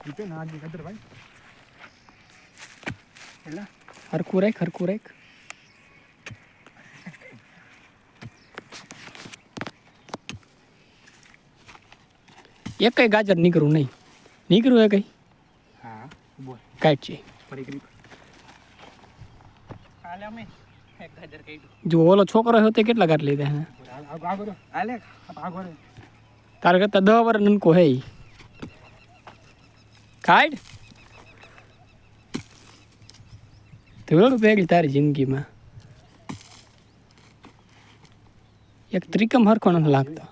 જીતે ના આજે કદર ભાઈ એલા હરખું રાખ એક કઈ ગાજર નીકળું એ કઈ હા બોલ કાઢ છે ફરી કરી આલે અમે એક ગાજર કાઢ્યું જો ઓલો છોકરો હતો તે કેટલા કાઢ લીધા હે આગળ આલે આગળ તારે કરતા 10 વર્ષ નનકો હે ઈ. કાઢ થોડું ભેગી તારી જિંદગીમાં એક ત્રિકમ હરખો નથી લાગતો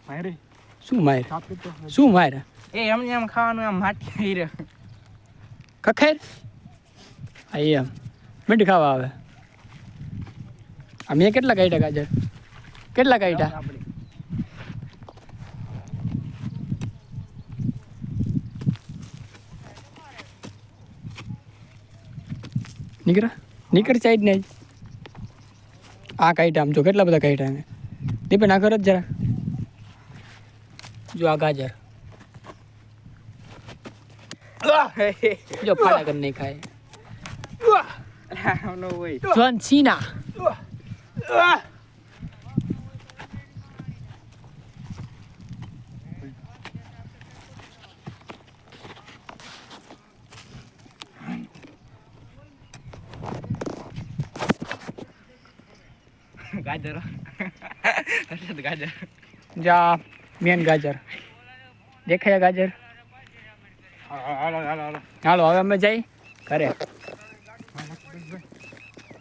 મારે શું માર સાપ તો શું માર એ એમ ખાવાનું આમ માટી આવી રહ્યો કખેર આ એમ મીઠ ખાવા આવે આ મેં કેટલા કાઢ્યા ગાજર કેટલા કાઢ્યા નીકળ સાઈડ ને આ કાઢ્યા આમ જો કેટલા બધા કાઢ્યા એને દીપે ના કરો જ જરા જો આ ગાજર જો ફાડા કરી નહીં ખાય નો હોય જોન સીના ગાજર ગાજર જા મેન ગાજર દેખાયા ગાજર હાલો હાલો હાલો હાલો હવે અમે જઈ ઘરે